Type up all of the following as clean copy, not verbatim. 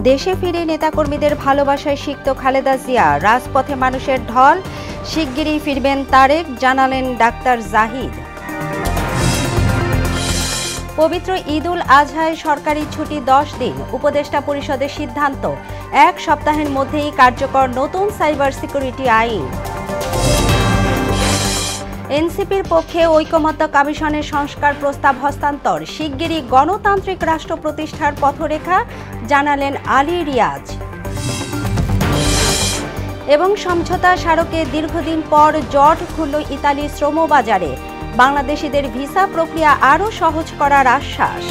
দেশে ফিরে নেতাকর্মীদের ভালোবাসায় সিক্ত খালেদা জিয়া, রাজপথে মানুষের ঢল, শিগগিরই ফিরবেন তারেক, জানালেন ডাক্তার জাহিদ। পবিত্র ঈদুল আজহায় সরকারি ছুটি 10 দিন, উপদেষ্টা পরিষদের সিদ্ধান্ত 1 সপ্তাহের মধ্যেই কার্যকর নতুন সাইবার সিকিউরিটি আইন। এনসিপির পক্ষে ঐকমত্য কমিশনের সংস্কার প্রস্তাব হস্তান্তর, শিগগিরই গণতান্ত্রিক রাষ্ট্র প্রতিষ্ঠার পথরেখা, জানালেন আলী রিয়াজ। এবং সমঝোতা স্মারকে দীর্ঘদিন পর জট খুলল ইতালির শ্রমবাজারে, বাংলাদেশিদের ভিসা প্রক্রিয়া আরও সহজ করার আশ্বাস।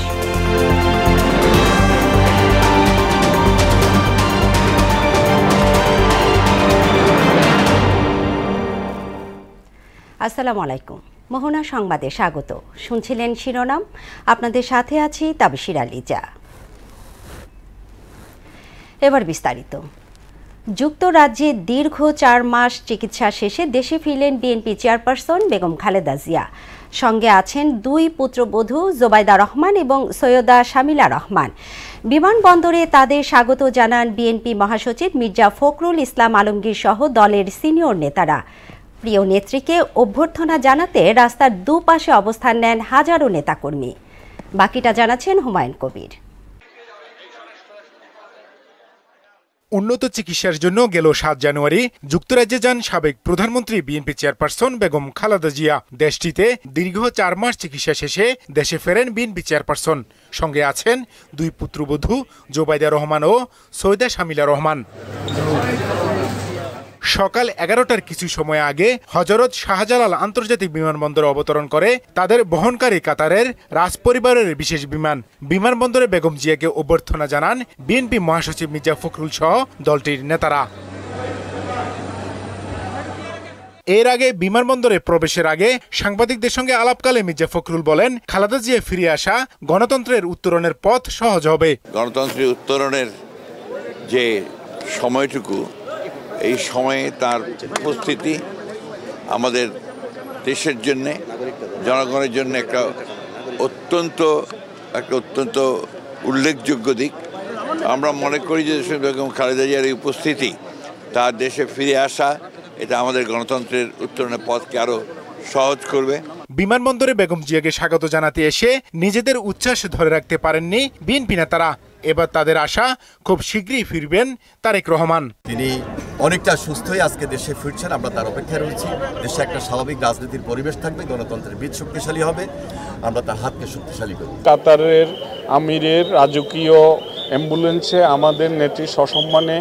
আসসালামু আলাইকুম, মোহনা সংবাদে স্বাগত। শুনছিলেন শিরোনাম, আপনাদের সাথে আছি তাবিশির আলিজা। এবার বিস্তারিত। যুক্তরাজ্যে দীর্ঘ 4 মাস চিকিৎসা শেষে দেশে ফিরলেন বিএনপি চেয়ারপারসন বেগম খালেদা জিয়া। সঙ্গে আছেন 2 পুত্রবধূ জোবাইদা রহমান এবং সৈয়দা শামিলা রহমান। বিমানবন্দরে তাদের স্বাগত জানান বিএনপি মহাসচিব মির্জা ফখরুল ইসলাম আলমগীর সহ দলের সিনিয়র নেতারা। প্রিয় নেত্রীকে অভ্যর্থনা জানাতে রাস্তার দুপাশে অবস্থান নেন হাজারো নেতাকর্মী। বাকিটা জানাচ্ছেন হুমায়ুন কবির। উন্নত চিকিৎসার জন্য গেল 7 জানুয়ারি যুক্তরাজ্যে যান সাবেক প্রধানমন্ত্রী বিএনপি চেয়ারপারসন বেগম খালেদা জিয়া। দেশটিতে দীর্ঘ 4 মাস চিকিৎসা শেষে দেশে ফেরেন বিএনপি চেয়ারপারসন। সঙ্গে আছেন 2 পুত্রবধূ জোবাইদা রহমান ও সৈয়দা শামিলা রহমান। সকাল 11টার কিছু সময় আগে হযরত শাহজালাল আন্তর্জাতিক বিমানবন্দরে অবতরণ করে তাদের বহনকারী কাতারের রাজপরিবারের বিশেষ বিমান। বিমানবন্দরে বেগম জিয়াকে অভ্যর্থনা জানান বিএনপি মহাসচিব মির্জা ফখরুল সহ দলটির নেতারা। এর আগে বিমানবন্দরে প্রবেশের আগে সাংবাদিকদের সঙ্গে আলাপকালে মির্জা ফখরুল বলেন, খালেদা জিয়া ফিরে আসা গণতন্ত্রের উত্তরণের পথ সহজ হবে। গণতন্ত্রের উত্তরণের যে সময়টুকু, এই সময়ে তার উপস্থিতি আমাদের দেশের জন্য, জনগণের জন্য একটা অত্যন্ত উল্লেখযোগ্য দিক। আমরা মনে করি যে বেগম খালেদা জিয়ার এই উপস্থিতি, তার দেশে ফিরে আসা, এটা আমাদের গণতন্ত্রের উত্তরণের পথকে আরও সহজ করবে। বিমানবন্দরে বেগম জিয়াকে স্বাগত জানাতে এসে নিজেদের উচ্ছ্বাস ধরে রাখতে পারেননি বিএনপি নেতারা। এবার তাদের আশা খুব শীঘ্রই ফিরবেন তারেক রহমান। তিনি অনেকটা সুস্থ হয়ে আজকে দেশে ফিরছেন, আমরা তার অপেক্ষায় রয়েছি। দেশে একটা স্বাভাবিক রাজনীতির পরিবেশ থাকবে, গণতন্ত্রের বীজ শক্তিশালী হবে, আমরা তার হাতকে শক্তিশালী করব। কাতারের আমিরের রাজকীয় অ্যাম্বুলেন্সে আমাদের নেত্রী সসম্মানে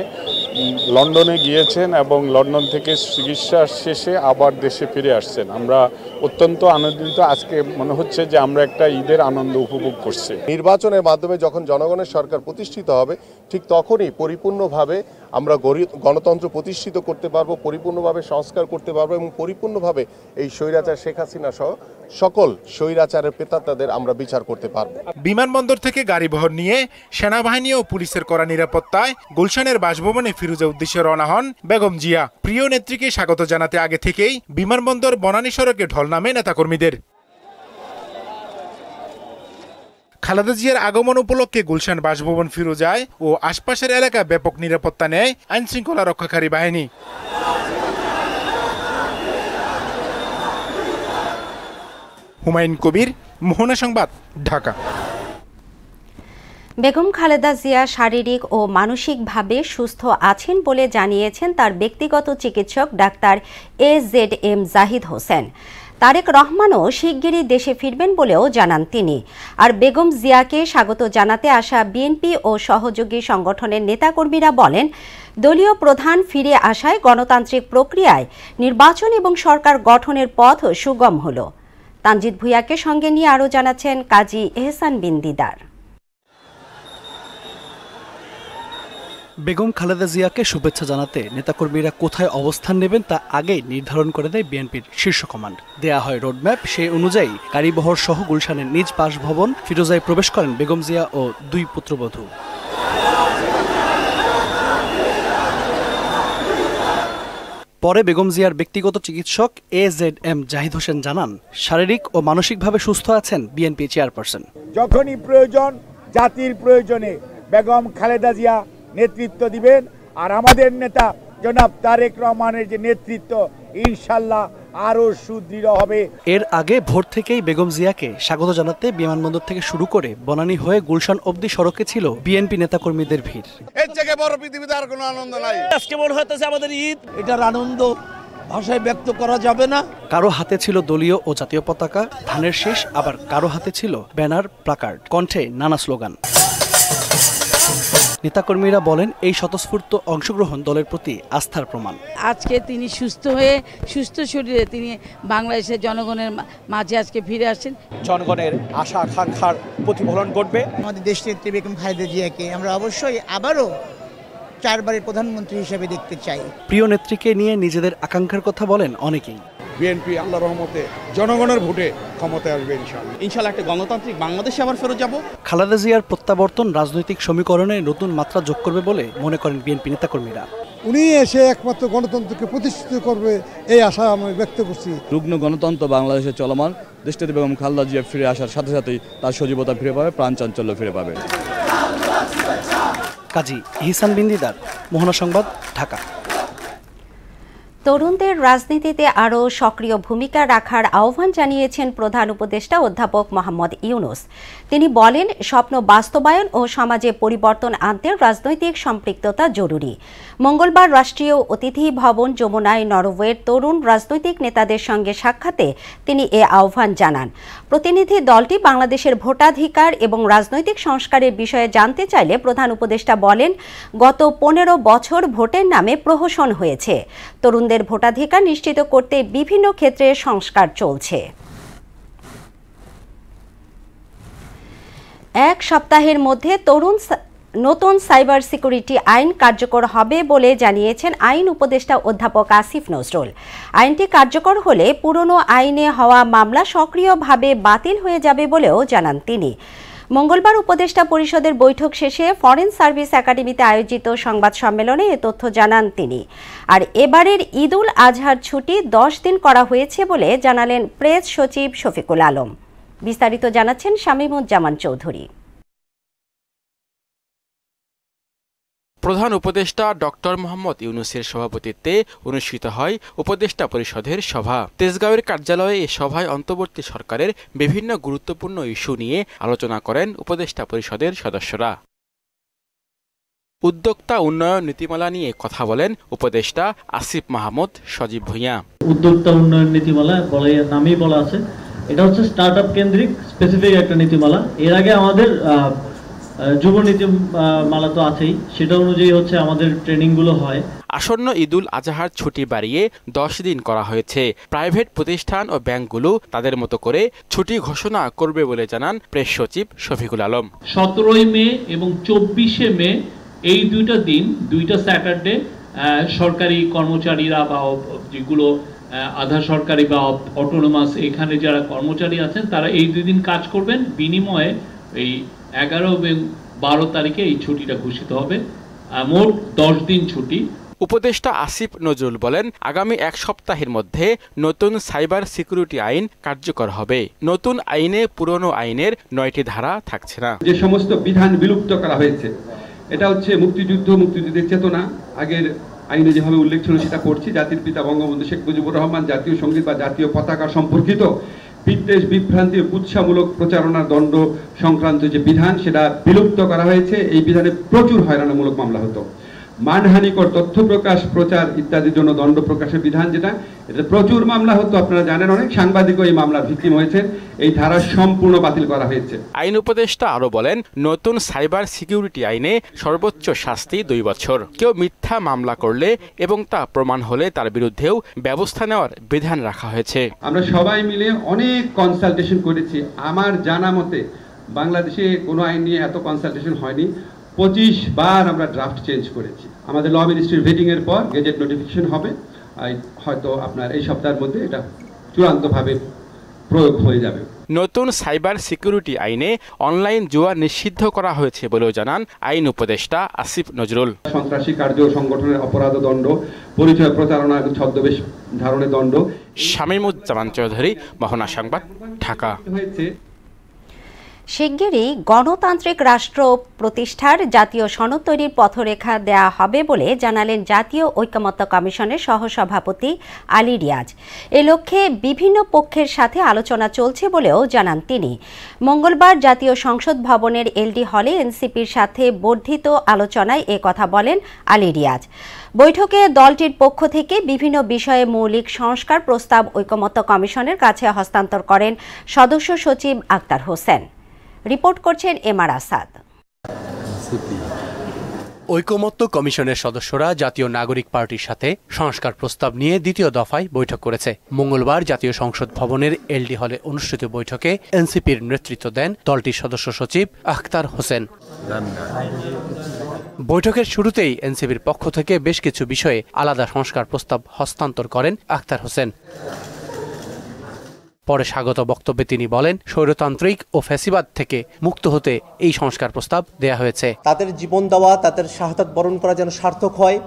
লন্ডনে গিয়েছেন এবং লন্ডন থেকে চিকিৎসা শেষে আবার দেশে ফিরে আসছেন। আমরা অত্যন্ত আনন্দিত। আজকে মনে হচ্ছে যে আমরা একটা ঈদের আনন্দ উপভোগ করছি। নির্বাচনের মাধ্যমে যখন জনগণের সরকার প্রতিষ্ঠিত হবে, ঠিক তখনই পরিপূর্ণভাবে আমরা গণতন্ত্র প্রতিষ্ঠিত করতে পারবো, পরিপূর্ণভাবে সংস্কার করতে পারবো এবং পরিপূর্ণভাবে এই স্বৈরাচার শেখ হাসিনা সহ সকল স্বৈরাচারের প্রেতাত্মাদের আমরা বিচার করতে পারবো। বিমানবন্দর থেকে গাড়িবহর নিয়ে সেনাবাহিনী ও পুলিশের কড়া নিরাপত্তায় গুলশানের বাসভবনে ফিরোজের উদ্দেশ্যে রওনা হন বেগম জিয়া। প্রিয় নেত্রীকে স্বাগত জানাতে আগে থেকেই বিমানবন্দর বনানী সড়কে ঢল নামে নেতাকর্মীদের। খালেদা জিয়ার আগমন উপলক্ষে গুলশান বাসভবন ফিরোজায় ও আশপাশের এলাকা ব্যাপক নিরাপত্তা নেয় আইনশৃঙ্খলা রক্ষাকারী বাহিনী। হুমায়ুন কবির, মোহনা সংবাদ, ঢাকা। বেগম খালেদা জিয়া শারীরিক ও মানসিকভাবে সুস্থ আছেন বলে জানিয়েছেন তার ব্যক্তিগত চিকিৎসক ডাক্তার AZM জাহিদ হোসেন। তারেক রহমানও শিগগিরই দেশে ফিরবেন বলেও জানান তিনি। আর বেগম জিয়াকে স্বাগত জানাতে আসা বিএনপি ও সহযোগী সংগঠনের নেতাকর্মীরা বলেন, দলীয় প্রধান ফিরে আসায় গণতান্ত্রিক প্রক্রিয়ায় নির্বাচন এবং সরকার গঠনের পথ সুগম হল। তানজিদ ভুঁইয়াকে সঙ্গে নিয়ে আরও জানাচ্ছেন কাজী এহসান বিন দিদার। বেগম খালেদা জিয়াকে শুভেচ্ছা জানাতে নেতাকর্মীরা কোথায় অবস্থান নেবেন তা আগেই নির্ধারণ করে দেয় বিএনপির শীর্ষ কমান্ড। দেয়া হয় রোডম্যাপ, সেই অনুযায়ী গাড়িবহর সহ গুলশানের নিজ বাসভবন ফিরোজায় প্রবেশ করেন বেগম জিয়া ও 2 পুত্রবধূ। পরে বেগম জিয়ার ব্যক্তিগত চিকিৎসক AZM জাহিদ হোসেন জানান, শারীরিক ও মানসিকভাবে সুস্থ আছেন বিএনপি চেয়ারপারসন। যখনই প্রয়োজন, জাতির প্রয়োজনে বেগম খালেদা জিয়া নেতৃত্ব দিবেন। আর আমাদের নেতা জনাব তারেক রহমানের যে নেতৃত্ব ইনশাল্লাহ আরো সুদৃঢ় হবে। এর আগে ভোর থেকেই বেগম জিয়াকে স্বাগত জানাতে বিমানবন্দর থেকে শুরু করে বনানী হয়ে গুলশান অবধি সড়কে ছিল বিএনপি নেতাকর্মীদের ভিড়। এর থেকে বড় পৃথিবীতে আর কোনো আনন্দ নাই। আজকে মনে হচ্ছে আমাদের ঈদ, এটার আনন্দ ভাষায় ব্যক্ত করা যাবে না। কারো হাতে ছিল দলীয় ও জাতীয় পতাকা, ধানের শীষ, আবার কারো হাতে ছিল ব্যানার, প্লাকার্ড, কণ্ঠে নানা স্লোগান। নেতাকর্মীরা বলেন এই স্বতঃস্ফূর্ত অংশগ্রহণ দলের প্রতি আস্থার প্রমাণ। আজকে তিনি সুস্থ হয়ে সুস্থ শরীরে তিনি বাংলাদেশের জনগণের মাঝে আজকে ফিরে আসছেন। জনগণের আশা আকাঙ্ক্ষার প্রতিফলন ঘটবে। আমাদের দেশনেত্রী বেগম খালেদা জিয়াকে আমরা অবশ্যই আবারও 4 বারের প্রধানমন্ত্রী হিসেবে দেখতে চাই। প্রিয় নেত্রীকে নিয়ে নিজেদের আকাঙ্ক্ষার কথা বলেন অনেকেই। বিএনপি আল্লাহর রহমতে জনগণের ভোটে ক্ষমতায় আসবে ইনশাআল্লাহ। ইনশাআল্লাহ একটা গণতান্ত্রিক বাংলাদেশে আবার ফেরত যাব। খালেদা জিয়ার প্রত্যাবর্তন রাজনৈতিক সমীকরণে নতুন মাত্রা যোগ করবে বলে মনে করেন বিএনপি নেতাকর্মীরা। উনি এসে একমাত্র গণতন্ত্রকে প্রতিষ্ঠিত করবে এই আশা আমি ব্যক্ত করছি। রুগ্ন গণতন্ত্র বাংলাদেশে চলমান, দেশটিতে বেগম খালেদা জিয়া ফিরে আসার সাথে সাথেই তার সজীবতা ফিরে পাবে, প্রাণ চাঞ্চল্য ফিরে পাবে। কাজী ইহসান বিন্দিদার, মোহনা সংবাদ, ঢাকা। তরুণদের রাজনীতিতে আরও সক্রিয় ভূমিকা রাখার আহ্বান জানিয়েছেন প্রধান উপদেষ্টা অধ্যাপক মোহাম্মদ ইউনূস। তিনি বলেন, স্বপ্ন বাস্তবায়ন ও সমাজে পরিবর্তন আনতে রাজনৈতিক সম্পৃক্ততা জরুরি। মঙ্গলবার রাষ্ট্রীয় অতিথি ভবন যমুনায় নরওয়ের তরুণ রাজনৈতিক নেতাদের সঙ্গে সাক্ষাতে তিনি এ আহ্বান জানান। প্রতিনিধি দলটি বাংলাদেশের ভোটাধিকার এবং রাজনৈতিক সংস্কারের বিষয়ে জানতে চাইলে প্রধান উপদেষ্টা বলেন, গত 15 বছর ভোটের নামে প্রহসন হয়েছে। তরুণদের ভোটাধিকার নিশ্চিত করতে বিভিন্ন ক্ষেত্রে সংস্কার চলছে। এক সপ্তাহের মধ্যে নতুন সাইবার সিকিউরিটি আইন কার্যকর হবে বলে জানিয়েছেন আইন উপদেষ্টা অধ্যাপক আসিফ নজরুল। আইনটি কার্যকর হলে পুরনো আইনে হওয়া মামলা সক্রিয়ভাবে বাতিল হয়ে যাবে বলেও জানান তিনি। মঙ্গলবার উপদেষ্টা পরিষদের বৈঠক শেষে ফরেন সার্ভিস একাডেমিতে আয়োজিত সংবাদ সম্মেলনে এ তথ্য জানান তিনি। আর এবারের ঈদুল আজহার ছুটি 10 দিন করা হয়েছে বলে জানালেন প্রেস সচিব শফিকুল আলম। বিস্তারিত জানাচ্ছেন শামীমুজ্জামান চৌধুরী। প্রধান উপদেষ্টা ডক্টর মোহাম্মদ ইউনূসের সভাপতিত্বে অনুষ্ঠিত হয় উপদেষ্টা পরিষদের সভা। তেজগাঁওয়ের কার্যালয়ে এ সভায় অন্তর্বর্তী সরকারের বিভিন্ন গুরুত্বপূর্ণ ইস্যু নিয়ে আলোচনা করেন উপদেষ্টা পরিষদের সদস্যরা। উদ্যোক্তা উন্নয়ন নীতিমালা নিয়ে কথা বলেন উপদেষ্টা আসিফ মাহমুদ সজীব ভূঁইয়া। উদ্যোক্তা উন্নয়ন নীতিমালা নামেই বলা আছে, এটা হচ্ছে স্টার্টআপ কেন্দ্রিক স্পেসিফিক একটা নীতিমালা। এর আগে আমাদের যুব নীতিমালা তো আছেই, সেটা অনুযায়ী হচ্ছে আমাদের ট্রেনিংগুলো হয়। আসন্ন ঈদুল আজহার ছুটি বাড়িয়ে 10 দিন করা হয়েছে। প্রাইভেট প্রতিষ্ঠান ও ব্যাংকগুলো তাদের মতো করে ছুটি ঘোষণা করবে বলে জানান প্রেস সচিব শফিকুল আলম। 17 মে এবং 24 মে এই দুইটা স্যাটারডে সরকারি কর্মচারীরা বা যেগুলো আধা সরকারি বা অটোনোমাস এখানে যারা কর্মচারী আছেন তারা এই 2 দিন কাজ করবেন। বিনিময়ে এই 11 এবং 12 তারিখে এই ছুটিটা ঘোষিত হবে, মোট 10 দিন ছুটি। উপদেষ্টা আসিফ নজরুল বলেন, আগামী 1 সপ্তাহের মধ্যে নতুন সাইবার সিকিউরিটি আইন কার্যকর হবে। নতুন আইনে পুরনো আইনের 9টি ধারা থাকছে না। যে সমস্ত বিধান বিলুপ্ত করা হয়েছে, এটা হচ্ছে মুক্তিযুদ্ধের চেতনা আগের আইনে যেভাবে উল্লেখ ছিল সেটা করছি। জাতির পিতা বঙ্গবন্ধু শেখ মুজিবুর রহমান জাতীয় সঙ্গীত বা জাতীয় পতাকা সম্পর্কিত বিদ্বেষ বিভ্রান্তি কুৎসামূলক প্রচারণার দণ্ড সংক্রান্ত যে বিধান সেটা বিলুপ্ত করা হয়েছে। এই বিধানে প্রচুর হয়রানিমূলক মামলা হতো। মানহানিকর তথ্য প্রকাশ, প্রচার ইত্যাদির জন্য দণ্ড প্রকাশের বিধান যেটা, এটা প্রচুর মামলা হতো। আপনারা জানেন অনেক সাংবাদিকও এই মামলার ভিকটিম হয়েছেন। এই ধারা সম্পূর্ণ বাতিল করা হয়েছে। আইন উপদেষ্টা আরো বলেন, নতুন সাইবার সিকিউরিটি আইনে সর্বোচ্চ শাস্তি 2 বছর। কেউ মিথ্যা মামলা করলে এবং তা প্রমাণ হলে তার বিরুদ্ধেও ব্যবস্থা নেওয়ার বিধান রাখা হয়েছে। আমরা সবাই মিলে অনেক কনসালটেশন করেছি। আমার জানা মতে বাংলাদেশে কোনো আইন নিয়ে এত কনসালটেশন হয়নি। 25 বার আমরা ড্রাফট চেঞ্জ করেছি। আমাদের ল মিনিস্ট্রির ভেটিং এর পর গেজেট নোটিফিকেশন হবে, হয়তো আপনার এই সপ্তাহের মধ্যে এটা চূড়ান্তভাবে প্রয়োগ হয়ে যাবে। নতুন সাইবার সিকিউরিটি আইনে অনলাইন জুয়া নিষিদ্ধ করা হয়েছে বলেও জানান আইন উপদেষ্টা আসিফ নজরুল। সন্ত্রাসী কার্য সংগঠনের অপরাধ দণ্ড, পরিচয় প্রতারণা এবং ছদ্মবেশ ধারণের দণ্ড। শামীমুজ্জামান চৌধুরী, মোহনা সংবাদ, ঢাকা। শিগগিরই গণতান্ত্রিক রাষ্ট্র প্রতিষ্ঠার জাতীয় সনদ তৈরির পথরেখা দেয়া হবে বলে জানালেন জাতীয় ঐকমত্য কমিশনের সহসভাপতি আলী রিয়াজ। এ লক্ষ্যে বিভিন্ন পক্ষের সাথে আলোচনা চলছে বলেও জানান তিনি। মঙ্গলবার জাতীয় সংসদ ভবনের এলডি হলে এনসিপির সাথে বর্ধিত আলোচনায় এ কথা বলেন আলী রিয়াজ। বৈঠকে দলটির পক্ষ থেকে বিভিন্ন বিষয়ে মৌলিক সংস্কার প্রস্তাব ঐকমত্য কমিশনের কাছে হস্তান্তর করেন সদস্য সচিব আক্তার হোসেন। রিপোর্ট করছেন এমআর আসাদ। ঐকমত্য কমিশনের সদস্যরা জাতীয় নাগরিক পার্টির সাথে সংস্কার প্রস্তাব নিয়ে দ্বিতীয় দফায় বৈঠক করেছে। মঙ্গলবার জাতীয় সংসদ ভবনের এলডি হলে অনুষ্ঠিত বৈঠকে এনসিপির নেতৃত্ব দেন দলটির সদস্য সচিব আক্তার হোসেন। বৈঠকের শুরুতেই এনসিপির পক্ষ থেকে বেশ কিছু বিষয়ে আলাদা সংস্কার প্রস্তাব হস্তান্তর করেন আক্তার হোসেন। পরে স্বাগত বক্তব্যে তিনি বলেন, স্বৈরতান্ত্রিক ও ফ্যাসিবাদ থেকে মুক্ত হতে এই সংস্কার প্রস্তাব দেয়া হয়েছে। তাদের জীবন দেওয়া, তাদের শাহাদাত বরণ করা যেন সার্থক হয়,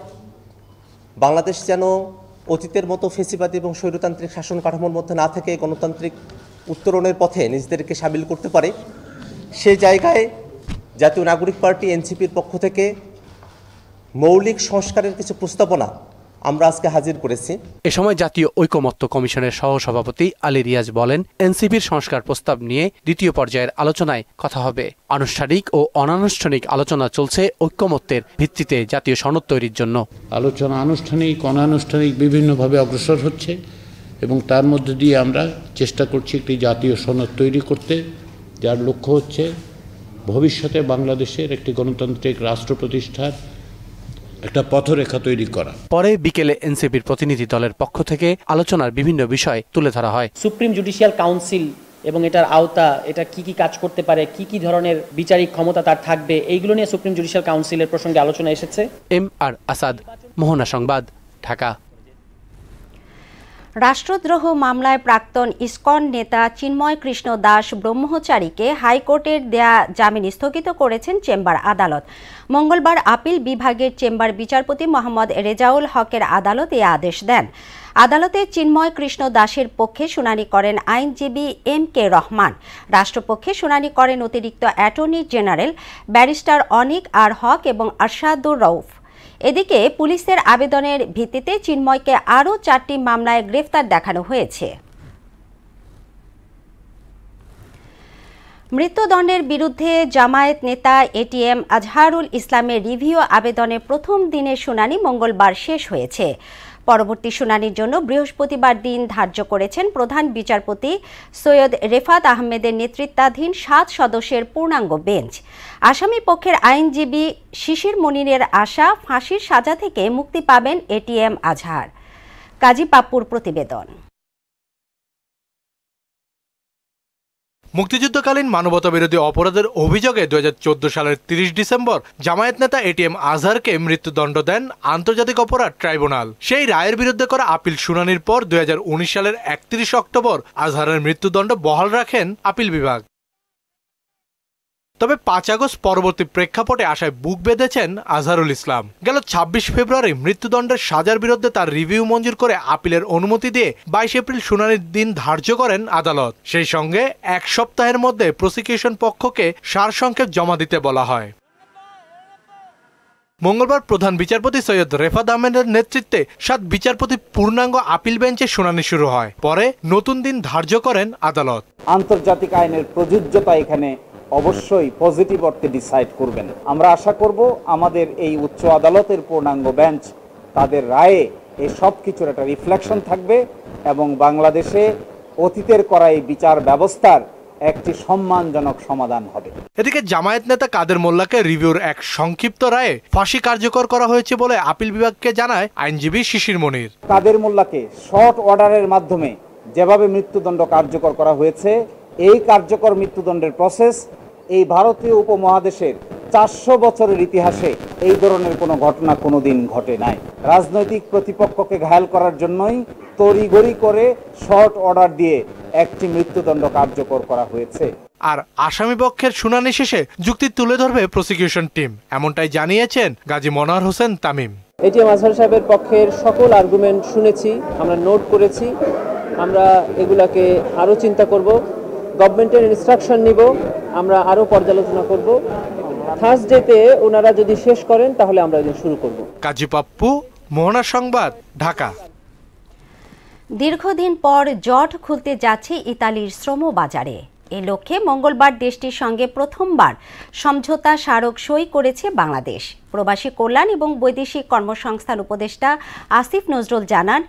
বাংলাদেশ যেন অতীতের মতো ফ্যাসিবাদী এবং স্বৈরতান্ত্রিক শাসন কাঠামোর মধ্যে না থেকে গণতান্ত্রিক উত্তরণের পথে নিজেদেরকে সামিল করতে পারে, সেই জায়গায় জাতীয় নাগরিক পার্টি এনসিপির পক্ষ থেকে মৌলিক সংস্কারের কিছু প্রস্তাবনা আমরা আজকে হাজির করেছি। এ সময় জাতীয় ঐকমত্য কমিশনের সহসভাপতি আলী রিয়াজ বলেন, এনসিপির সংস্কার প্রস্তাব নিয়ে দ্বিতীয় পর্যায়ের আলোচনায় কথা হবে। আনুষ্ঠানিক ও অনানুষ্ঠানিক আলোচনা চলছে ঐকমত্যের ভিত্তিতে জাতীয় সনদ তৈরির জন্য। আলোচনা আনুষ্ঠানিক অনানুষ্ঠানিক বিভিন্নভাবে অগ্রসর হচ্ছে এবং তার মধ্যে দিয়ে আমরা চেষ্টা করছি একটি জাতীয় সনদ তৈরি করতে, যার লক্ষ্য হচ্ছে ভবিষ্যতে বাংলাদেশের একটি গণতান্ত্রিক রাষ্ট্র প্রতিষ্ঠার একটা পথরেখা তৈরি করা। পরে বিকেলে এনসিপির প্রতিনিধি দলের পক্ষ থেকে আলোচনার বিভিন্ন বিষয় তুলে ধরা হয়। সুপ্রিম জুডিশিয়াল কাউন্সিল এবং এটার আওতা, এটা কি কি কাজ করতে পারে, কি কি ধরনের বিচারিক ক্ষমতা তার থাকবে, এইগুলো নিয়ে সুপ্রিম জুডিশিয়াল কাউন্সিলের প্রসঙ্গে আলোচনা এসেছে। এমআর আসাদ, মোহনা সংবাদ, ঢাকা। রাষ্ট্রদ্রোহ মামলায় প্রাক্তন ইসকন নেতা চিন্ময় কৃষ্ণ দাস ব্রহ্মচারীকে হাইকোর্টের দেয়া জামিন স্থগিত করেছেন চেম্বার আদালত। মঙ্গলবার আপিল বিভাগের চেম্বার বিচারপতি মোহাম্মদ রেজাউল হকের আদালত এ আদেশ দেন। আদালতে চিন্ময় কৃষ্ণ দাসের পক্ষে শুনানি করেন আইনজীবী এম.কে. রহমান। রাষ্ট্রপক্ষে শুনানি করেন অতিরিক্ত অ্যাটর্নি জেনারেল ব্যারিস্টার অনিক আর হক এবং আরশাদুর রউফ। এদিকে পুলিশের আবেদনের ভিত্তিতে চিন্ময়কে আরও 4টি মামলায় গ্রেফতার দেখানো হয়েছে। মৃত্যুদণ্ডের বিরুদ্ধে জামায়াত নেতা এটিএম আজহারুল ইসলামের রিভিউ আবেদনের প্রথম দিনের শুনানি মঙ্গলবার শেষ হয়েছে। পরবর্তী শুনানির জন্য বৃহস্পতিবার দিন ধার্য করেছেন প্রধান বিচারপতি সৈয়দ রেফাত আহমেদের নেতৃত্বাধীন 7 সদস্যের পূর্ণাঙ্গ বেঞ্চ। আসামি পক্ষের আইনজীবী শিশির মনিরের আশা, ফাঁসির সাজা থেকে মুক্তি পাবেন এটিএম আজহার। কাজী পাপ্পুর প্রতিবেদন। মুক্তিযুদ্ধকালীন মানবতাবিরোধী অপরাধের অভিযোগে 2014 সালের 30 ডিসেম্বর জামায়াত নেতা এটিএম আজহারকে মৃত্যুদণ্ড দেন আন্তর্জাতিক অপরাধ ট্রাইব্যুনাল। সেই রায়ের বিরুদ্ধে করা আপিল শুনানির পর 2019 সালের 31 অক্টোবর আজহারের মৃত্যুদণ্ড বহাল রাখেন আপিল বিভাগ। তবে 5 আগস্ট পরবর্তী প্রেক্ষাপটে আশায় বুক বেঁধেছেন আজহারুল ইসলাম। গেল 26 ফেব্রুয়ারি মৃত্যুদণ্ডের সাজার বিরুদ্ধে তার রিভিউ মঞ্জুর করে আপিলের অনুমতি দিয়ে 22 এপ্রিল শুনানির দিন ধার্য করেন আদালত। সেই সঙ্গে 1 সপ্তাহের মধ্যে প্রসিকিউশন পক্ষকে সারসংক্ষেপ জমা দিতে বলা হয়। মঙ্গলবার প্রধান বিচারপতি সৈয়দ রেফাত আহমেদের নেতৃত্বে 7 বিচারপতি পূর্ণাঙ্গ আপিল বেঞ্চে শুনানি শুরু হয়। পরে নতুন দিন ধার্য করেন আদালত। আন্তর্জাতিক আইনের প্রযোজ্যতা এখানে অবশ্যই পজিটিভ অর্থে ডিসাইড করবেন। আমরা আশা করব আমাদের এই উচ্চ আদালতের পূর্ণাঙ্গ বেঞ্চ তাদের রায়ে এই সব কিছুর একটা রিফ্লেকশন থাকবে এবং বাংলাদেশে অতীতের করা এই বিচার ব্যবস্থার একটি সম্মানজনক সমাধান হবে। এদিকে জামায়াত নেতা কাদের মোল্লাকে রিভিউর এক সংক্ষিপ্ত রায়ে ফাঁসি কার্যকর করা হয়েছে বলে আপিল বিভাগকে জানায় আইনজীবী শিশির মনির। কাদের মোল্লাকে শর্ট অর্ডারের মাধ্যমে যেভাবে মৃত্যুদণ্ড কার্যকর করা হয়েছে, এই কার্যকর মৃত্যুদণ্ডের প্রসেস এই ভারতীয় উপমহাদেশের 400 বছরের ইতিহাসে এই ধরনের কোনো ঘটনা কোনোদিন ঘটে নাই। রাজনৈতিক প্রতিপক্ষকে ঘায়াল করার জন্যই তড়িঘড়ি করে শর্ট অর্ডার দিয়ে একটি মৃত্যুদণ্ড কার্যকর করা হয়েছে। আর আসামি পক্ষের শুনানি শেষে যুক্তি তুলে ধরবে প্রসিকিউশন টিম, এমনটাই জানিয়েছেন গাজী মনোয়ার হোসেন তামিম। এটিএম আজহার সাহেবের পক্ষের সকল আর্গুমেন্ট শুনেছি, আমরা নোট করেছি, আমরা এগুলাকে আরও চিন্তা করব গভর্নমেন্টের ইনস্ট্রাকশন নিব, আমরা আরও পর্যালোচনা করব। থার্সডেতে ওনারা যদি শেষ করেন তাহলে আমরা এদিন শুরু করব। কাজী পাপ্পু, মোহনা সংবাদ, ঢাকা। দীর্ঘদিন পর জট খুলতে যাচ্ছে ইতালির শ্রম বাজারে। এ লক্ষ্যে মঙ্গলবার দেশটির সঙ্গে প্রথমবার সমঝোতা স্মারক সই করেছে বাংলাদেশ। প্রবাসী কল্যাণ এবং বৈদেশিক কর্মসংস্থান উপদেষ্টা আসিফ নজরুল জানান,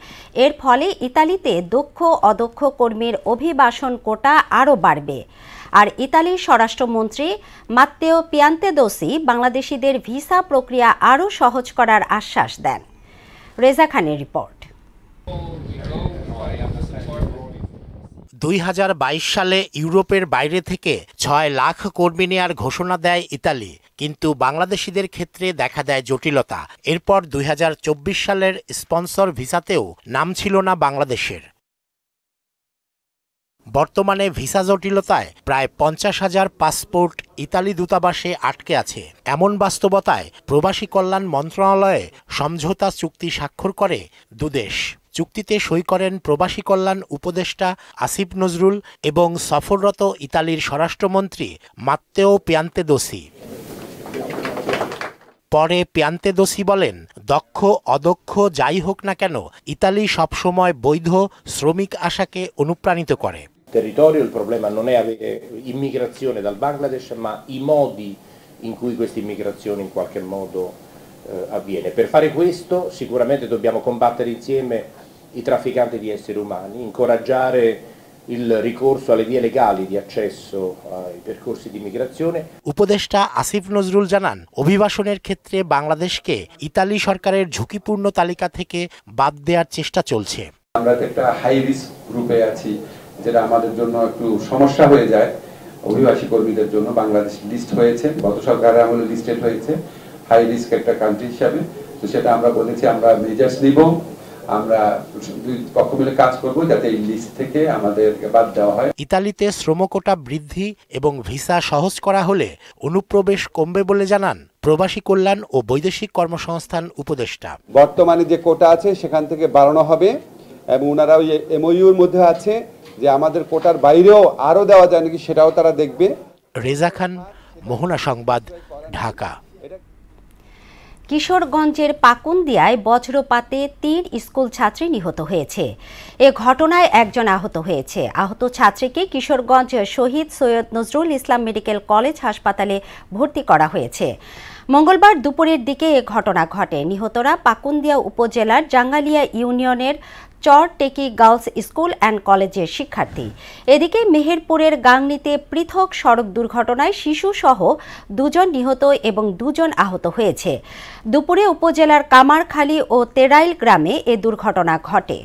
এর ফলে ইতালিতে দক্ষ অদক্ষ কর্মীর অভিবাসন কোটা আরও বাড়বে। আর ইতালির স্বরাষ্ট্রমন্ত্রী মাত্তেও পিয়ান্তেদোসি বাংলাদেশিদের ভিসা প্রক্রিয়া আরও সহজ করার আশ্বাস দেন। রেজা খানের রিপোর্ট। 2022 সালে ইউরোপের বাইরে থেকে 6 লাখ কর্মী নেয়ার ঘোষণা দেয় ইতালি, কিন্তু বাংলাদেশিদের ক্ষেত্রে দেখা দেয় জটিলতা। এরপর 2024 সালের স্পন্সর ভিসাতেও নাম ছিল না বাংলাদেশের। বর্তমানে ভিসা জটিলতায় প্রায় 50,000 পাসপোর্ট ইতালি দূতাবাসে আটকে আছে। এমন বাস্তবতায় প্রবাসী কল্যাণ মন্ত্রণালয়ে সমঝোতা চুক্তি স্বাক্ষর করে দুদেশ। চুক্তিতে সই করেন প্রবাসী কল্যাণ উপদেষ্টা আসিফ নজরুল এবং সফররত ইতালির স্বরাষ্ট্রমন্ত্রী মাত্তেও পিয়ান্তেদোসি। পরে পিয়ান্তেদোসি বলেন, দক্ষ অদক্ষ যাই হোক না কেন, ইতালি সবসময় বৈধ শ্রমিক আশাকে অনুপ্রাণিত করে। Territorio, il problema non è avere immigrazione dal Bangladesh, ma i modi in cui questa immigrazione in qualche modo avviene. Per fare questo sicuramente dobbiamo combattere insieme i trafficanti di esseri umani, incoraggiare il ricorso alle vie legali di accesso ai percorsi di immigrazione. উপদেষ্টা আসিফ নজরুল জানান, অভিবাসনের ক্ষেত্রে বাংলাদেশকে Italy সরকারের ঝুঁকিপূর্ণ তালিকা থেকে বাদ দেওয়ার চেষ্টা চলছে। আমরা একটা হাই রিস্ক গ্রুপে আছি, যেটা আমাদের জন্য একটু সমস্যা হয়ে যায়। অভিবাসী কর্মীদের জন্য বাংলাদেশ লিস্ট হয়েছে, গত সরকারের আমলে লিস্টেড হয়েছে হাই রিস্ক একটা কান্ট্রি হিসাবে। তো সেটা আমরা বলেছি আমরা মেজার্স নিব, আমরা দুই পক্ষ মিলে কাজ করব যাতে এই লিস্ট থেকে আমাদের বাদ দেওয়া হয়। ইতালিতে শ্রম কোটা বৃদ্ধি এবং ভিসা সহজ করা হলে অনুপ্রবেশ কমবে বলে জানান প্রবাসী কল্যাণ ও বৈদেশিক কর্মসংস্থান উপদেষ্টা। বর্তমানে যে কোটা আছে সেখান থেকে বাড়ানো হবে এবং ওনারা ওই এমওইউর মধ্যে আছে যে আমাদের কোটার বাইরেও আরও দেওয়া যায় নাকি সেটাও তারা দেখবে। রেজা খান, মোহনা সংবাদ, ঢাকা। কিশোরগঞ্জের পাকুন্দিয়ায় বজ্রপাতে 3 স্কুল ছাত্রী নিহত হয়েছে। এ ঘটনায় একজন আহত হয়েছে। আহত ছাত্রীকে কিশোরগঞ্জ শহীদ সৈয়দ নজরুল ইসলাম মেডিকেল কলেজ হাসপাতালে ভর্তি করা হয়েছে। মঙ্গলবার দুপুরের দিকে এ ঘটনা ঘটে। নিহতরা পাকুন্দিয়া উপজেলার জাঙ্গালিয়া ইউনিয়নের চরটেকি গার্লস স্কুল অ্যান্ড কলেজের শিক্ষার্থী। এদিকে মেহেরপুরের গাংনীতে পৃথক সড়ক দুর্ঘটনায় শিশুসহ 2 জন নিহত এবং 2 জন আহত হয়েছে। দুপুরে উপজেলার কামারখালী ও তেরাইল গ্রামে এ দুর্ঘটনা ঘটে।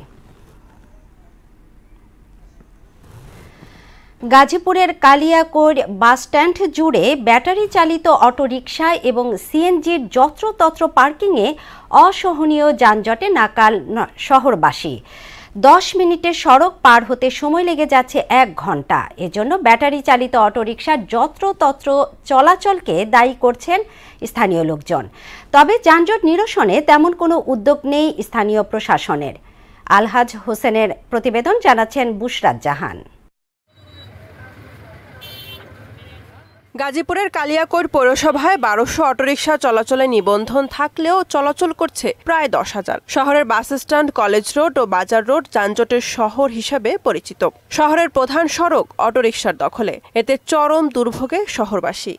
গাজীপুরের কালিয়াকৈর বাসস্ট্যান্ড জুড়ে ব্যাটারি চালিত অটোরিকশা এবং সিএনজির যত্রতত্র পার্কিংয়ে অসহনীয় যানজটে নাকাল শহরবাসী। 10 মিনিটের সড়ক পার হতে সময় লেগে যাচ্ছে 1 ঘন্টা। এজন্য ব্যাটারি চালিত অটোরিকশার যত্রতত্র চলাচলকে দায়ী করছেন স্থানীয় লোকজন। তবে যানজট নিরসনে তেমন কোনো উদ্যোগ নেই স্থানীয় প্রশাসনের। আলহাজ হোসেনের প্রতিবেদন, জানাচ্ছেন বুশরাত জাহান। গাজীপুরের কালিয়াকৈর পৌরসভায় 1200 অটোরিকশা চলাচলে নিবন্ধন থাকলেও চলাচল করছে প্রায় 10,000। শহরের বাস স্ট্যান্ড, কলেজ রোড ও বাজার রোড যানজটের শহর হিসেবে পরিচিত। শহরের প্রধান সড়ক অটোরিকশার দখলে, এতে চরম দুর্ভোগে শহরবাসী।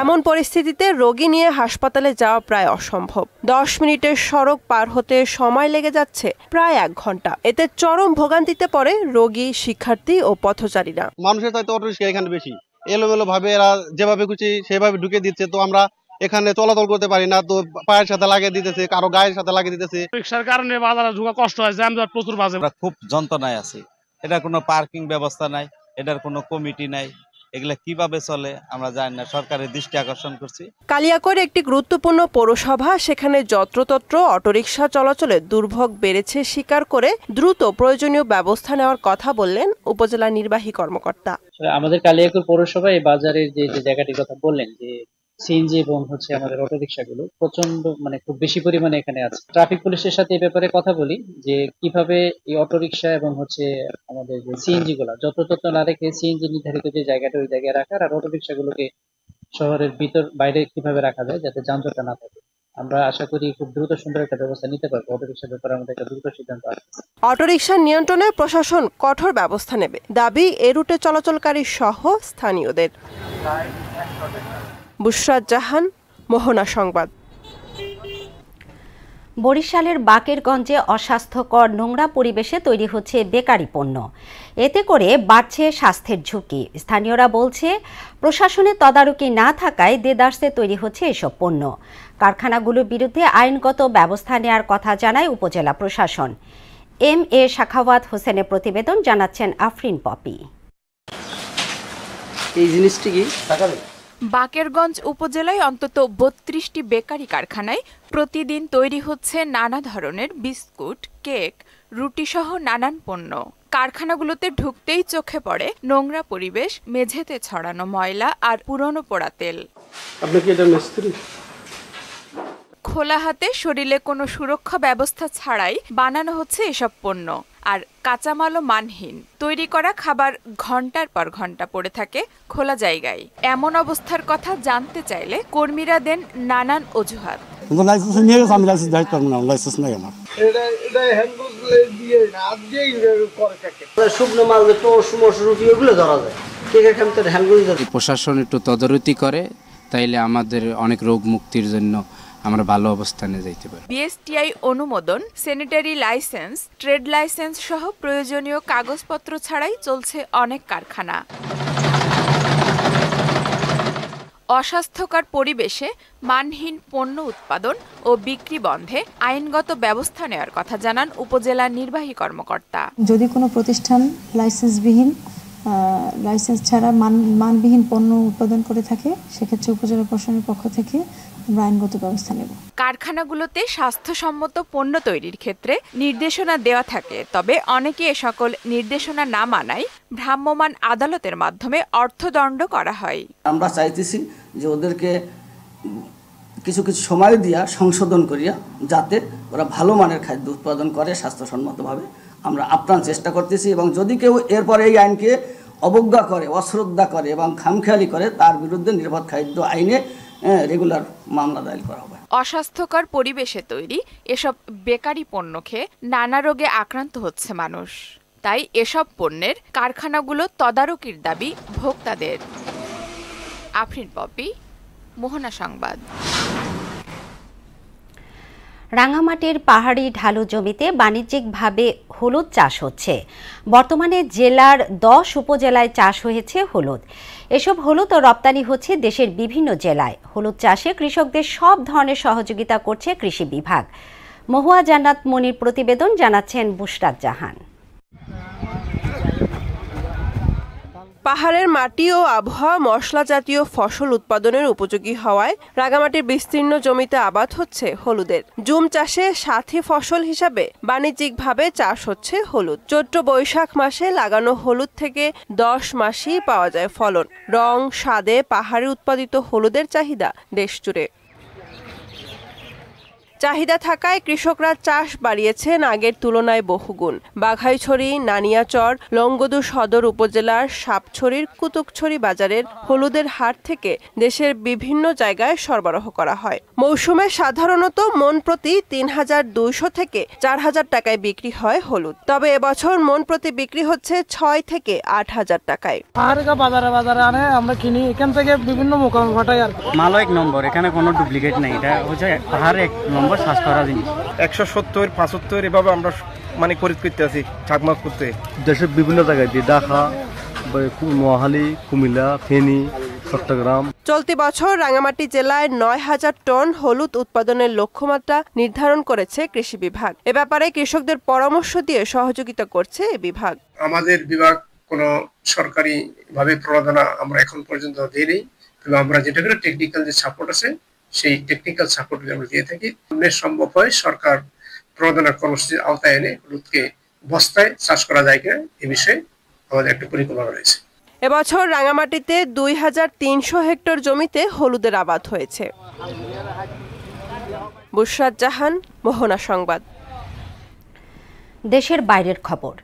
এমন পরিস্থিতিতে রোগী নিয়ে হাসপাতালে যাওয়া প্রায় অসম্ভব। 10 মিনিটের সড়ক পার হতে সময় লেগে যাচ্ছে প্রায় 1 ঘন্টা। এতে চরম ভোগান্তিতে পড়ে রোগী, শিক্ষার্থী ও পথচারীরা। মানুষের তো অটোরিকশা এখানে বেশি, এলোমেলো ভাবে এরা যেভাবে খুশি সেভাবে ঢুকে দিচ্ছে, তো আমরা এখানে চলাচল করতে পারি না। তো পায়ের সাথে লাগিয়ে দিতেছে, কারো গায়ের সাথে লাগিয়ে দিতেছে। রিকশার কারণে বাজারে ঢোকা কষ্ট হয়, জ্যামজট প্রচুর বাজে। আমরা খুব যন্ত্রণায় আছি। এটার কোনো পার্কিং ব্যবস্থা নাই, এটার কোনো কমিটি নাই, এগুলা কিভাবে চলে আমরা জানি না। সরকারের দৃষ্টি আকর্ষণ করছি। কালিয়াকৈর একটি গুরুত্বপূর্ণ পৌরসভা, সেখানে যত্রতত্র অটোরিকশা চলাচলে দুর্ভোগ বেড়েছে স্বীকার করে দ্রুত প্রয়োজনীয় ব্যবস্থা নেওয়ার কথা বললেন উপজেলা নির্বাহী কর্মকর্তা। আমাদের কালিয়াকৈর পৌরসভা এই বাজারের যে জায়গাটির কথা বললেন, যে সিএনজি এবং আমাদের অটো রিক্সাগুলো প্রচন্ড খুব বেশি পরিমাণে এখানে আছে। ট্রাফিক পুলিশের সাথে এই ব্যাপারে কথা বলি যে কিভাবে এই অটো রিক্সা এবং আমাদের যে সিএনজি গুলা যত্র না রেখে সিএনজি নির্ধারিত যে জায়গাটা ওই জায়গায় রাখার, আর অটো রিক্সাগুলোকে শহরের বাইরে কিভাবে রাখা যায় যাতে যানজটটা না থাকে। আমরা আশা করি খুব দ্রুত সুন্দর একটা ব্যবস্থা নিতে পারবো। অটোরিকশার ব্যাপারে আমাদের একটা দ্রুত সিদ্ধান্ত আসবে। অটোরিকশা নিয়ন্ত্রণে প্রশাসন কঠোর ব্যবস্থা নেবে, দাবি এ রুটে চলাচলকারী সহ স্থানীয়দের। বুশরাত জাহান, মোহনা সংবাদ। বরিশালের বাকেরগঞ্জে অস্বাস্থ্যকর নোংরা পরিবেশে তৈরি হচ্ছে বেকারি পণ্য। এতে করে বাড়ছে স্বাস্থ্যের ঝুঁকি। স্থানীয়রা বলছে প্রশাসনের তদারকি না থাকায় দেদারসে তৈরি হচ্ছে এসব পণ্য। কারখানাগুলোর বিরুদ্ধে আইনগত ব্যবস্থা নেওয়ার কথা জানায় উপজেলা প্রশাসন। এম.এ. সাখাওয়াত হোসেনের প্রতিবেদন, জানাচ্ছেন আফরিন পপি। এই জিনিসটি কি বাকেরগঞ্জ উপজেলায় অন্তত ৩২টি বেকারি কারখানায় প্রতিদিন তৈরি হচ্ছে নানা ধরনের বিস্কুট, কেক, রুটি সহ নানান পণ্য। কারখানাগুলোতে ঢুকতেই চোখে পড়ে নোংরা পরিবেশ, মেঝেতে ছড়ানো ময়লা আর পুরনো পোড়া তেল। আপনি কি এটা মিস্ত্রি? খোলা হাতে শরীরে কোনো সুরক্ষা ব্যবস্থা ছাড়াই বানানো হচ্ছে এসব পণ্য, আর কাঁচামালও মানহীন। তৈরি করা খাবার ঘন্টার পর ঘন্টা পড়ে থাকে খোলা জায়গায়। এমন অবস্থার কথা জানতে চাইলে কর্মীরা দেন নানান অজুহাত। প্রশাসন একটু তদারকি করে তাইলে আমাদের অনেক রোগ মুক্তির জন্য আমরা ভালো অবস্থানে যাইতে পারি। বিএসটিআই অনুমোদন, স্যানিটারি লাইসেন্স, ট্রেড লাইসেন্স সহ প্রয়োজনীয় কাগজপত্র ছাড়াই চলছে অনেক কারখানা। অস্বাস্থ্যকর পরিবেশে মানহীন পণ্য উৎপাদন ও বিক্রি বন্ধে আইনগত ব্যবস্থা নেওয়ার কথা জানান উপজেলা নির্বাহী কর্মকর্তা। যদি কোনো প্রতিষ্ঠান লাইসেন্স ছাড়া মানবিহীন পণ্য উৎপাদন করে থাকে, সেক্ষেত্রে উপজেলা প্রশাসনের পক্ষ থেকে আমরা আইনগত ব্যবস্থা নেব। কারখানাগুলোতে স্বাস্থ্যসম্মত পণ্য তৈরির ক্ষেত্রে নির্দেশনা দেওয়া থাকে, তবে অনেকে এ সকল নির্দেশনা না মানায় ভ্রাম্যমাণ আদালতের মাধ্যমে অর্থদণ্ড করা হয়। আমরা চাইতেছি যে ওদেরকে কিছু সময় দিয়া সংশোধন করিয়া যাতে ওরা ভালো মানের খাদ্য উৎপাদন করে স্বাস্থ্যসম্মতভাবে, আমরা আপ্রাণ চেষ্টা করতেছি। এবং যদি কেউ এরপরে এই আইনকে অবজ্ঞা করে, অশ্রদ্ধা করে এবং খামখেয়ালি করে, তার বিরুদ্ধে নিরাপদ খাদ্য আইনে রেগুলার মামলা দায়ের করা হবে। অস্বাস্থ্যকর পরিবেশে তৈরি এসব বেকারি পণ্য খেয়ে নানা রোগে আক্রান্ত হচ্ছে মানুষ। তাই এসব পণ্যের কারখানাগুলো তদারকির দাবি ভোক্তাদের। আফরিন পপি, মোহনা সংবাদ। রাঙামাটির পাহাড়ি ঢালু জমিতে বাণিজ্যিকভাবে হলুদ চাষ হচ্ছে। বর্তমানে জেলার 10 উপজেলায় চাষ হয়েছে হলুদ। এসব হলুদ রপ্তানি হচ্ছে দেশের বিভিন্ন জেলায়। হলুদ চাষে কৃষকদের সব ধরনের সহযোগিতা করছে কৃষি বিভাগ। মহুয়া জান্নাত মনির প্রতিবেদন, জানাচ্ছেন বুশরাত জাহান। পাহাড়ের মাটি ও আবহাওয়া মশলা জাতীয় ফসল উৎপাদনের উপযোগী হওয়ায় রাঙামাটির বিস্তীর্ণ জমিতে আবাদ হচ্ছে হলুদের। জুম চাষে সাথী ফসল হিসাবে বাণিজ্যিকভাবে চাষ হচ্ছে হলুদ। চৈত্র বৈশাখ মাসে লাগানো হলুদ থেকে 10 মাসেই পাওয়া যায় ফলন। রং, স্বাদে পাহাড়ে উৎপাদিত হলুদের চাহিদা দেশ জুড়ে। চাহিদা থাকায় কৃষকরা চাষ বাড়িয়েছেন আগের তুলনায় বহুগুণ। বাঘাইছড়ি, নানিয়াচর, লংগদু সদর উপজেলার সাপছড়ির কুতুকছড়ি বাজারের হলুদের হাট থেকে দেশের বিভিন্ন জায়গায় সরবরাহ করা হয়। মৌসুমে সাধারণত মন প্রতি ৩,২০০ থেকে ৪,০০০ টাকায় বিক্রি হয় হলুদ। তবে এবছর মন প্রতি বিক্রি হচ্ছে ৬ থেকে ৮,০০০ টাকায়। বাজারে আনে, আমরা কিনি এখান থেকে বিভিন্ন মোকাম ঘটাই। আর মাল 1 নম্বর, এখানে কোনো ডুপ্লিকেট নেই। এটা হচ্ছে পাহাড় 1 নম্বর 170, 75 এভাবে আমরা খরিদ করতে আছি ঝাঁকমাক করতে। দেশের বিভিন্ন জায়গায় দিয়ে ঢাকা, মহালি, কুমিল্লা, ফেনী, চট্টগ্রাম। চলতি বছর রাঙামাটি জেলায় ৯,০০০ টন হলুদ উৎপাদনের লক্ষ্যমাত্রা নির্ধারণ করেছে কৃষি বিভাগ। এ ব্যাপারে কৃষকদের পরামর্শ দিয়ে সহযোগিতা করছে এ বিভাগ। আমাদের বিভাগ কোনো সরকারি ভাবে প্রণোদনা আমরা এখন পর্যন্ত দিইনি, তবে আমরা যেটা করে টেকনিক্যাল যে সাপোর্ট আছে সেই টেকনিক্যাল সাপোর্ট আমরা দিয়ে থাকি। সম্ভব হয় সরকার প্রণোদনা কর্মসূচির আওতায় এনে হলুদকে বস্তায় চাষ করা যায় কিনা এ বিষয়ে আমাদের একটা পরিকল্পনা রয়েছে। এবছর রাঙামাটিতে 2300 হেক্টর জমিতে হলুদের আবাদ হয়েছে। বুশরাত জাহান, মোহনা সংবাদ। দেশের বাইরের খবর।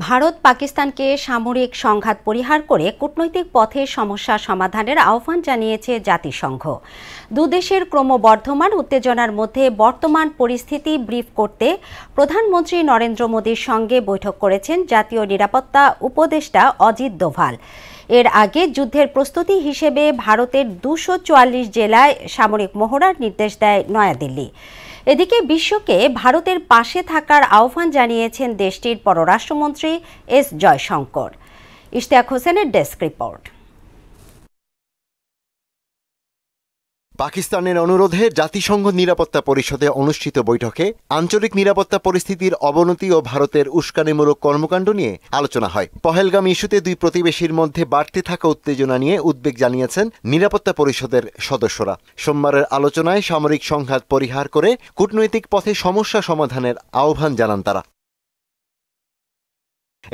ভারত পাকিস্তানকে সামরিক সংঘাত পরিহার করে কূটনৈতিক পথে সমস্যা সমাধানের আহ্বান জানিয়েছে জাতিসংঘ। দুদেশের ক্রমবর্ধমান উত্তেজনার মধ্যে বর্তমান পরিস্থিতি ব্রিফ করতে প্রধানমন্ত্রী নরেন্দ্র মোদীর সঙ্গে বৈঠক করেছেন জাতীয় নিরাপত্তা উপদেষ্টা অজিত দোভাল। এর আগে যুদ্ধের প্রস্তুতি হিসেবে ভারতের 244 জেলায় সামরিক মহড়ার নির্দেশ দেয় নয়াদিল্লি। এদিকে বিশ্বকে ভারতের পাশে থাকার আহ্বান জানিয়েছেন দেশটির পররাষ্ট্রমন্ত্রী এস জয়শঙ্কর। ইশতিয়াক হোসেনের ডেস্ক রিপোর্ট। পাকিস্তানের অনুরোধে জাতিসংঘ নিরাপত্তা পরিষদে অনুষ্ঠিত বৈঠকে আঞ্চলিক নিরাপত্তা পরিস্থিতির অবনতি ও ভারতের উস্কানিমূলক কর্মকাণ্ড নিয়ে আলোচনা হয়। পহেলগাম ইস্যুতে দুই প্রতিবেশীর মধ্যে বাড়তে থাকা উত্তেজনা নিয়ে উদ্বেগ জানিয়েছেন নিরাপত্তা পরিষদের সদস্যরা। সোমবারের আলোচনায় সামরিক সংঘাত পরিহার করে কূটনৈতিক পথে সমস্যা সমাধানের আহ্বান জানান তারা।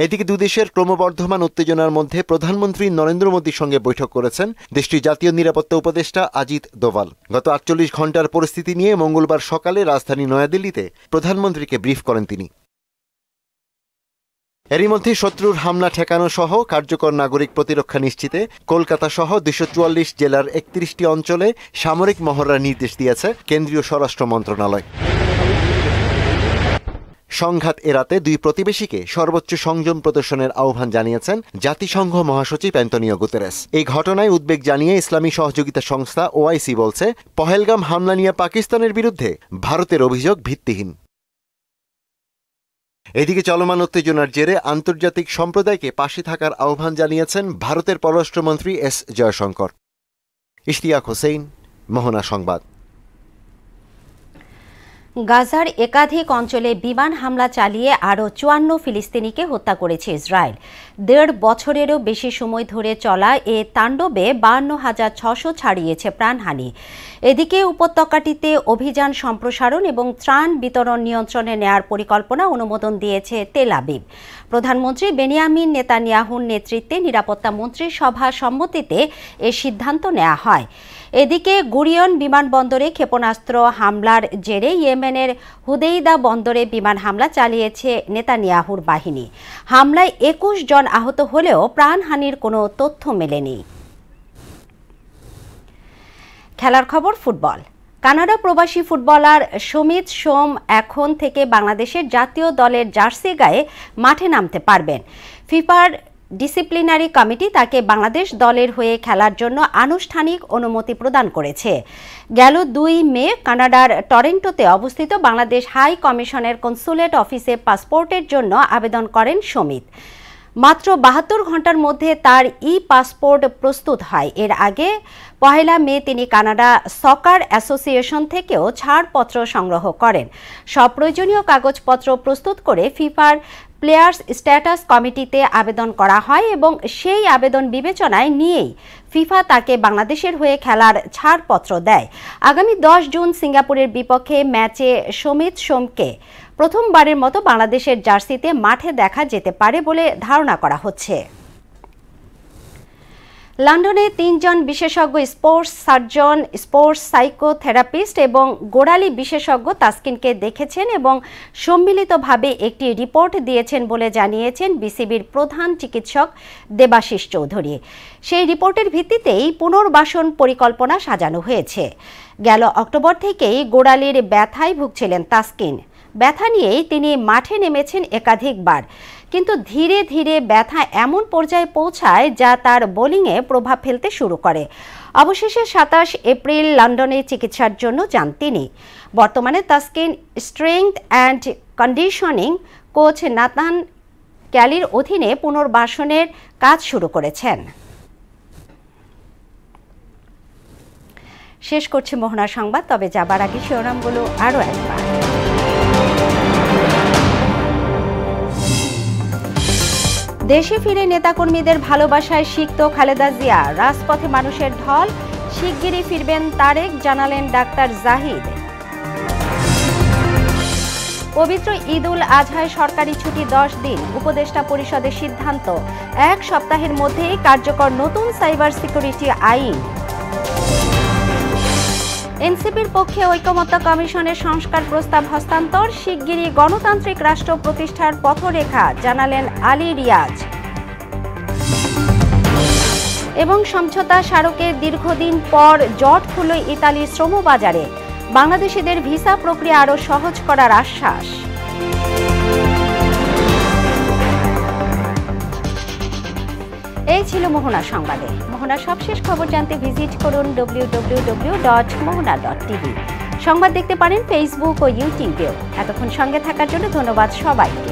এদিকে দুদেশের ক্রমবর্ধমান উত্তেজনার মধ্যে প্রধানমন্ত্রী নরেন্দ্র মোদীর সঙ্গে বৈঠক করেছেন দেশটির জাতীয় নিরাপত্তা উপদেষ্টা অজিত দোভাল। গত 48 ঘণ্টার পরিস্থিতি নিয়ে মঙ্গলবার সকালে রাজধানী নয়াদিল্লিতে প্রধানমন্ত্রীকে ব্রিফ করেন তিনি। এরই মধ্যে শত্রুর হামলা ঠেকানো সহ কার্যকর নাগরিক প্রতিরক্ষা নিশ্চিতে কলকাতা সহ 244 জেলার 31টি অঞ্চলে সামরিক মহড়ার নির্দেশ দিয়েছে কেন্দ্রীয় স্বরাষ্ট্র মন্ত্রণালয়। সংঘাত এড়াতে দুই প্রতিবেশীকে সর্বোচ্চ সংযম প্রদর্শনের আহ্বান জানিয়েছেন জাতিসংঘ মহাসচিব অ্যান্টনিও গুতেরেস। এই ঘটনায় উদ্বেগ জানিয়ে ইসলামী সহযোগিতা সংস্থা ওআইসি বলছে, পহেলগাম হামলা নিয়ে পাকিস্তানের বিরুদ্ধে ভারতের অভিযোগ ভিত্তিহীন। এদিকে চলমান উত্তেজনার জেরে আন্তর্জাতিক সম্প্রদায়কে পাশে থাকার আহ্বান জানিয়েছেন ভারতের পররাষ্ট্রমন্ত্রী এস জয়শঙ্কর। ইশতিয়াক হোসেন, মোহনা সংবাদ। গাজার একাধিক অঞ্চলে বিমান হামলা চালিয়ে আরও 54 ফিলিস্তিনিকে হত্যা করেছে ইসরায়েল। 1.5 বছরেরও বেশি সময় ধরে চলা এ তাণ্ডবে 52,600 ছাড়িয়েছে প্রাণহানি। এদিকে উপত্যকাটিতে অভিযান সম্প্রসারণ এবং ত্রাণ বিতরণ নিয়ন্ত্রণে নেয়ার পরিকল্পনা অনুমোদন দিয়েছে তেল আবিব। প্রধানমন্ত্রী বেনিয়ামিন নেতানিয়াহুর নেতৃত্বে নিরাপত্তা মন্ত্রীর সভা সম্মতিতে এ সিদ্ধান্ত নেওয়া হয়। এদিকে গুরিয়ন বিমানবন্দরে ক্ষেপণাস্ত্র হামলার জেরে ইয়েমেনের হুদেইদা বন্দরে বিমান হামলা চালিয়েছে নেতানিয়াহুর বাহিনী। হামলায় 21 জন আহত হলেও প্রাণহানির কোনো তথ্য মেলেনি। খেলার খবর। ফুটবল। কানাডা প্রবাসী ফুটবলার সমিত সোম এখন থেকে বাংলাদেশের জাতীয় দলের জার্সি গায়ে মাঠে নামতে পারবেন। ফিফার ডিসিপ্লিনারি কমিটি তাকে বাংলাদেশ দলের হয়ে খেলার জন্য আনুষ্ঠানিক অনুমতি প্রদান করেছে। গেল 2 মে কানাডার টরন্টোতে অবস্থিত বাংলাদেশ হাই কমিশনের কনসুলেট অফিসে পাসপোর্টের জন্য আবেদন করেন সমিত। মাত্র 72 ঘন্টার মধ্যে তার পাসপোর্ট প্রস্তুত হয়। এর আগে 1 মে তিনি কানাডা সকার অ্যাসোসিয়েশন থেকেও ছাড়পত্র সংগ্রহ করেন। সব প্রয়োজনীয় কাগজপত্র প্রস্তুত করে ফিফার প্লেয়ার্স স্ট্যাটাস কমিটিতে আবেদন করা হয় এবং সেই আবেদন বিবেচনায় নিয়েই ফিফা তাকে বাংলাদেশের হয়ে খেলার ছাড়পত্র দেয়। আগামী 10 জুন সিঙ্গাপুরের বিপক্ষে ম্যাচে সমিত সোমকে প্রথমবারের মতো বাংলাদেশের জার্সিতে মাঠে দেখা যেতে পারে বলে ধারণা করা হচ্ছে। লন্ডনে 3 জন বিশেষজ্ঞ স্পোর্টস সার্জন, স্পোর্টস সাইকোথেরাপিস্ট এবং গোড়ালি বিশেষজ্ঞ তাসকিনকে দেখেছেন এবং সম্মিলিতভাবে একটি রিপোর্ট দিয়েছেন বলে জানিয়েছেন বিসিবির প্রধান চিকিৎসক দেবাশিস চৌধুরী। সেই রিপোর্টের ভিত্তিতেই পুনর্বাসন পরিকল্পনা সাজানো হয়েছে। গেল অক্টোবর থেকেই গোড়ালির ব্যথায় ভুগছিলেন তাসকিন। ব্যথা নিয়েই তিনি মাঠে নেমেছেন একাধিকবার, কিন্তু ধীরে ধীরে ব্যথা এমন পর্যায়ে পৌঁছায় যা তার বোলিংয়ে প্রভাব ফেলতে শুরু করে। অবশেষে 27 এপ্রিল লন্ডনে চিকিৎসার জন্য যান তিনি। বর্তমানে Taskin strength and conditioning coach Nathan ক্যালির অধীনে পুনর্বাসনের কাজ শুরু করেছেন। শেষ করছে মোহনা সংবাদ, তবে যাবার আগে শিরোনামগুলো আরও একবার। দেশে ফিরে নেতাকর্মীদের ভালোবাসায় সিক্ত খালেদা জিয়া। রাজপথে মানুষের ঢল, শিগগিরই ফিরবেন তারেক, জানালেন ডাক্তার জাহিদ। পবিত্র ঈদ উল আজহায় সরকারি ছুটি 10 দিন, উপদেষ্টা পরিষদের সিদ্ধান্ত। 1 সপ্তাহের মধ্যেই কার্যকর নতুন সাইবার সিকিউরিটি আইন। এনসিপির পক্ষে ঐকমত্য কমিশনের সংস্কার প্রস্তাব হস্তান্তর, শিগগিরই গণতান্ত্রিক রাষ্ট্র প্রতিষ্ঠার পথরেখা জানালেন আলী রিয়াজ। এবং সমঝোতা স্মারকে দীর্ঘদিন পর জট খুলল ইতালির শ্রমবাজারে, বাংলাদেশিদের ভিসা প্রক্রিয়া আরও সহজ করার আশ্বাস। এই ছিল মোহনা সংবাদে। মোহনার সবশেষ খবর জানতে ভিজিট করুন www.mohona.tv। সংবাদ দেখতে পারেন ফেসবুক ও ইউটিউবেও। এতক্ষণ সঙ্গে থাকার জন্য ধন্যবাদ সবাইকে।